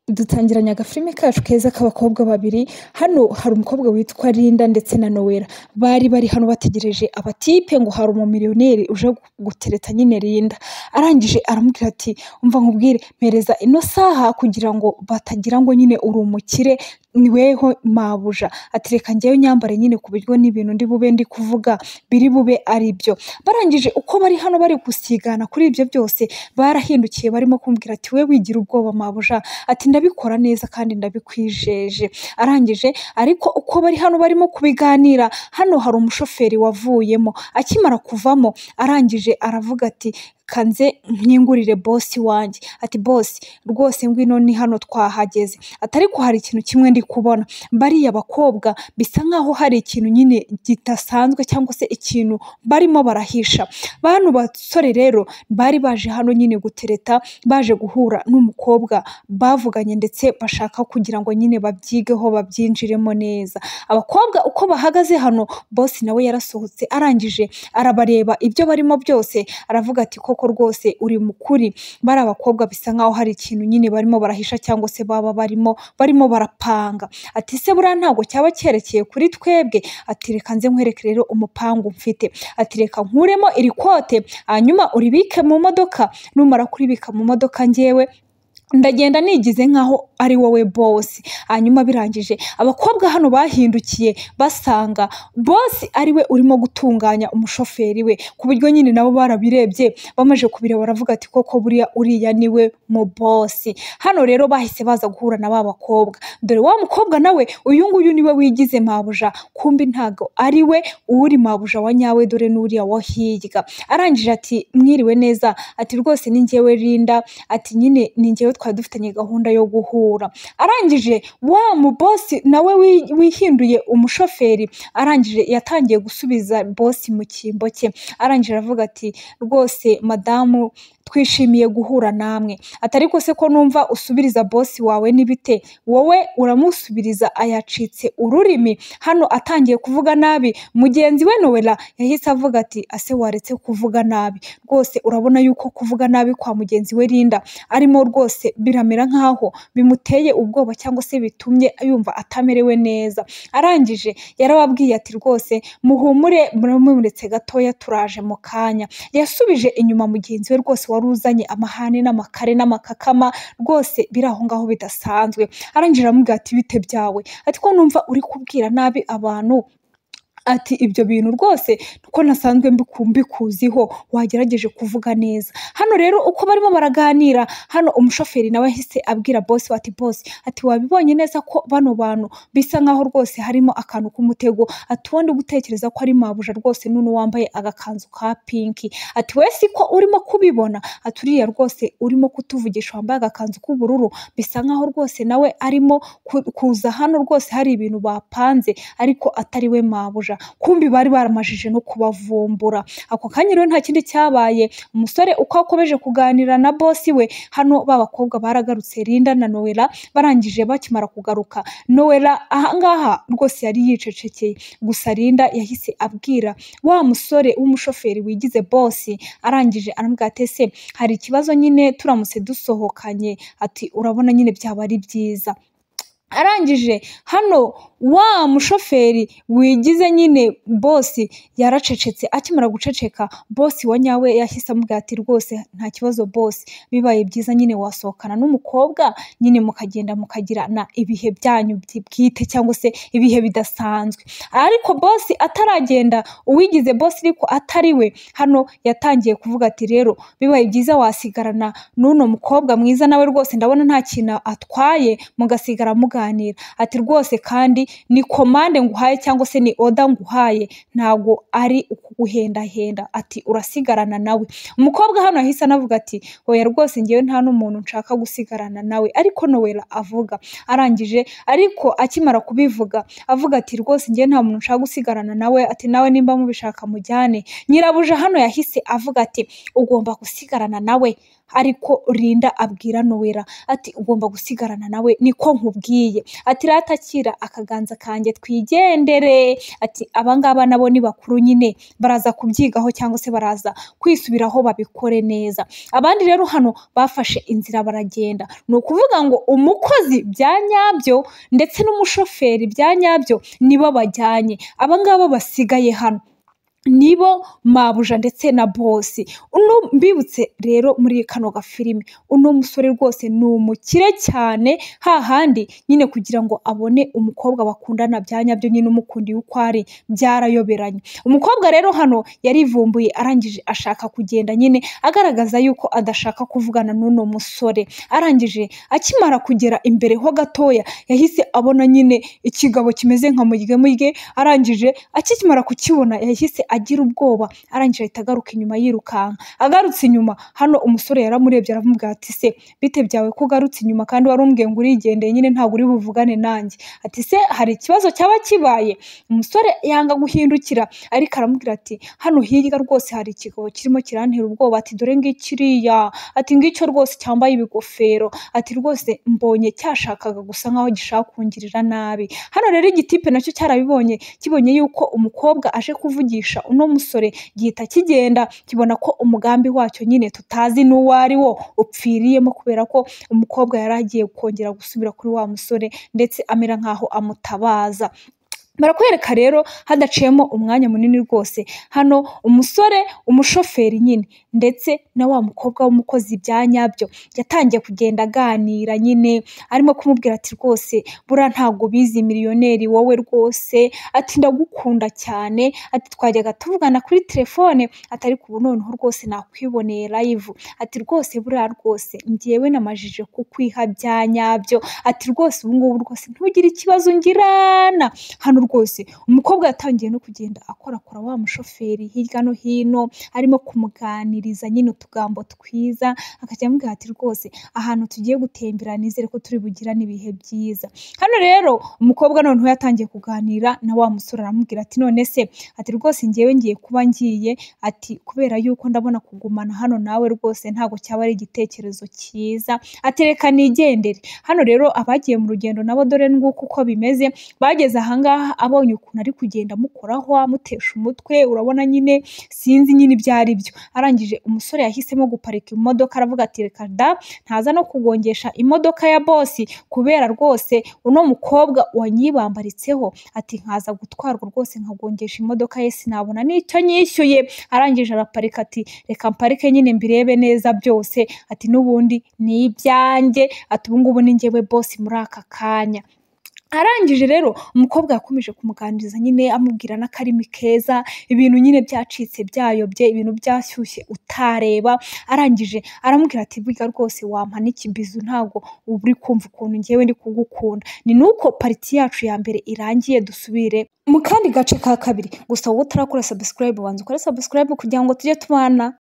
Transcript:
Dutangiranye agafilime kacu keza k'abakobwa babiri, hano hari umukobwa witwa Linda ndetse na Nowela, bari hano bategereje abatipe ngo hari umumiliyoneri uje gutereta nyine Linda, arangije aramubwira ati umva nkubwire mpereza ino saha kugira ngo batagira ngo nyine uri umukire niweho mabuja, ati reka njyewe nyambare nyine ku buryo n'ibintu ndi bube ndi kuvuga biri bube ari byo. Barangije uko bari hano bari gusigana kuri ibyo byose barahindukiye barimo kumbwira ati we wigira ubwoba mabuja, ati ndabikora neza kandi ndabikwijeje. Arangije ariko uko bari hano barimo kubiganira, hano hari umushoferi wavuyemo, akimara kuvamo arangije aravuga ati kanze nkingurire bosi wanjye, ati bosi rwose ngwino ni hano twahageze, ati ariko hari ikintu kimwe ndi kubona, bariya bakobwa bisa nkaho hari ikintu nyine kidasanzwe cyangwa se ikintu barimo barahisha. Bano basore rero bari baje hano nyine gutereta, baje guhura n'umukobwa bavuganye ndetse bashaka kugira ngo nyine babyigeho babyinjiremo neza. Abakobwa uko bahagaze hano, bosi nawe yarasohotse arangije arabareba ibyo barimo byose, aravuga ati koko rwose uri mukuri, bari abakobwa bisa nkaho hari ikintu nyine barimo barahisha cyangwa se baba barimo barapanga. Ati se buriya ntabwo cyaba cyerekeye kuri twebwe, ati reka nze nkwereke rero umupangu mfite, ati reka nkuremo iri kote hanyuma uribike mu modoka, numara kuribika mu modoka njyewe ndagenda nigize nkaho ari wowe bosi. Hanyuma birangije abakobwa hano bahindukiye basanga bosi ari we urimo gutunganya umushoferi we, ku buryo nyine nabo barabirebye bamaze kubireba baravuga ati koko buriya uriya niwe mu bosi. Hano rero bahise baza guhura na ba bakobwa, dore wa mukobwa nawe uyu nguyu niwe wigize mabuja, kumbi ntago ari we uri mabuja wa nyawe, dore n'uriya wo hirya. Arangije ati mwiriwe neza, ati rwose ni njyewe Linda, ati nyine ni njyewe twari dufitanye gahunda yo guhura. Arangije wa mu bosi nawe wihinduye umushoferi, arangije yatangiye gusubiza bosi mu cyimbo cye, arangije aravuga ati rwose madamu twishimiye guhura namwe, ati ariko se ko numva usubiriza bosi wawe n'ibite, wowe uramusubiriza ayacitse ururimi hano atangiye kuvuga nabi. Mugenzi we Nowela yahise avuga ati ase waretse kuvuga nabi, rwose urabona yuko kuvuga nabi kwa mugenzi we Linda arimo rwose biramera nkaho bimuteye ubwoba cyangwa se bitumye yumva atamerewe neza. Arangije yarababwiye ati rwose muhumure muretse gatoya turaje mu kanya. Yasubije inyuma mugenzi we rwose wari uzanye amahane n'amakare n'amakakama, rwose biri aho ngaho bidasanzwe. Arangije aramubwira ati bite byawe, ati ko numva uri kubwira nabi abantu, ati ibyo bintu rwose ko nasanzwe mbikuziho wagerageje kuvuga neza. Hano rero uko barimo baraganira, hano umushoferi nawe ahise abwira bosi ati bosi, ati wabibonye neza ko bano bantu bisa nkaho rwose harimo akantu k'umutego, ati wowe ndi gutekereza ko ari mabuja rwose none wambaye agakanzu ka pinki, ati we siko urimo kubibona, ati uriya rwose urimo kutuvugisha wambaye agakanzu k'ubururu bisa nkaho rwose nawe arimo kuza hano, rwose hari ibintu bapanze ariko atari we mabuja. Kumbi bari baramajije no kubavumbura. Ako kanya rero nta kindi cyabaye, umusore uko akomeje kuganira na bosi we, hano b'abakobwa baragarutse Linda na Nowela. Barangije bakimara kugaruka, Nowela ahangaha rwose yari yicecekeye, gusa Linda yahise abwira wa musore w'umushoferi wigize bosi, arangije aramubwira ati se hari ikibazo nyine turamutse dusohokanye, ati urabona nyine byaba ari byiza. Arangije hano wa mushoferi wigize nyine bosi yaracecetse, akimara guceceka bosi wa nyawe yahise amubwira ati rwose nta kibazo bosi, bibaye byiza nyine wasohokana n'umukobwa nyine mukagenda mukagirana ibihe byanyu bwite cyangwa se ibihe bidasanzwe. Ariko bosi ataragenda, uwigize bosi ariko atari we, hano yatangiye kuvuga ati rero bibaye byiza wasigarana n'uno mukobwa mwiza, nawe rwose ndabona nta kintu atwaye mugasigara muganira, ati rwose kandi ni komande nguhaye cyangwa se ni oda nguhaye, ntabwo ari ukuguhendahenda, ati urasigarana nawe. Umukobwa hano yahise anavuga ati oya rwose ngewe nta n'umuntu nshaka gusigarana nawe, ariko Nowela avuga. Arangije ariko akimara kubivuga avuga ati rwose ngewe nta muntu nshaka gusigarana nawe, ati nawe nimba mubishaka mujyane. Nyirabuja hano yahise avuga ati ugomba gusigarana nawe, ariko Linda abwira Nowela ati ugomba gusigarana nawe niko nkubwiye, ati ratakira akaganza kanjye twigendere, ati abangaba nabo ni bakuru nyine baraza kubyigaho cyangwa se baraza kwisubiraho babikore neza. Abandi rero hano bafashe inzira baragenda, ni ukuvuga ngo umukozi bya nyabyo ndetse n'umushoferi bya nyabyo nibo bajyanye, abangaba basigaye hano nibo mabuja ndetse na bosi. Uno mbibutse rero muri kano gafilime, uno musore rwose ni umukire cyane, hahandi nyine kugira ngo abone umukobwa bakundana bya nyabyo nyine umukundiye uko ari byarayoberanye. Umukobwa rero hano yarivumbuye arangije ashaka kugenda nyine agaragaza yuko adashaka kuvugana n'uno musore, arangije akimara kugera imbere ho gatoya yahise abona nyine ikigabo kimeze nka murye, arangije akimara kukibona yahise agira ubwoba, arangije ahita agaruka inyuma yirukanka. Agarutse inyuma hano umusore yaramurebye aramubwira ati se bite byawe ko ugarutse inyuma kandi wari umbwiye ngo urigendeye nyine ntabwo uri buvugane nanjye, ati se hari ikibazo cyaba kibaye? Umusore yanga guhindukira ariko aramubwira ati hano hirya rwose hari ikigabo kirimo kirantera ubwoba, ati dore ngikiriya, ati ngicyo rwose cyambaye ibigofero, ati rwose mbonye cyashakaga gusa nkaho gishaka kungirira nabi. Hano rero igitipe nacyo cyarabibonye, kibonye yuko umukobwa aje kuvugisha uno musore gihita kigenda, kibona ko umugambi wacyo nyine tutazi n'uwo ari wo upfiriyemo, kubera ko umukobwa yari agiye kongera gusubira kuri wa musore ndetse amera nkaho amutabaza. Barakwereka rero hadaciyemo umwanya munini rwose hano umusore umushoferi nyine ndetse na wa mukobwa w'umukozi bya nyabyo yatangiye kugenda aganira nyine, arimo kumubwira ati rwose buriya ntabwo bizi miliyoneri wowe rwose, ati ndagukunda cyane, ati twajyaga tuvugana kuri telefone, atari ku noneho rwose nakwiboneye live, ati rwose buriya rwose njyewe namajije kukwiha bya nyabyo, ati rwose ubu ngubu rwose ntugire ikibazo ngirana. Hano rwose umukobwa yatangiye no kugenda akorakora wa mushoferi hirya no hino, arimo kumuganiriza nyine utugambo twiza, akajya amubwira ati rwose ahantu tugiye gutembera nizere ko turi bugirane ibihe byiza. Hano rero umukobwa noneho yatangiye kuganira na wa musore, aramubwira ati none se, ati rwose njyewe ngiye kuba ngiye, ati kubera yuko ndabona kugumana hano nawe rwose ntabwo cyaba ari igitekerezo cyiza, ati reka nigendere. Hano rero abagiye mu rugendo nabo dore nguko uko bimeze, bageze ahangaha abonye ukuntu ari kugenda amukoraho amutesha umutwe, urabona nyine sinzi nyine ibyo ari byo. Arangije umusore yahisemo guparika imodoka, aravuga ati reka da ntaza no kugongesha imodoka ya bosi, kubera rwose uno mukobwa wanyibambaritseho, ati nkaza gutwarwa rwose nkagongesha imodoka ye sinabona n'icyo nyishyuye. Arangije araparika ati reka mparike nyine mbirebe neza byose, ati n'ubundi ni ibyanjye, ati ubu ngubu ni njyewe bosi muri aka kanya. Arangije rero umukobwa yakomeje kumuganiriza nyine amubwira n'akarimi keza, ibintu nyine byacitse byayobye, ibintu byashyushye utareba. Arangije aramubwira ati burya rwose wampa n'ikibizu ntabwo uba uri kumva ukuntu njyewe ndi kugukunda. Ni nuko pariti yacu ya mbere irangiye, dusubire mu kandi gace ka kabiri. Gusa wowe utarakora subscribe, wanze ukore subscribe kugira ngo tujye tubana.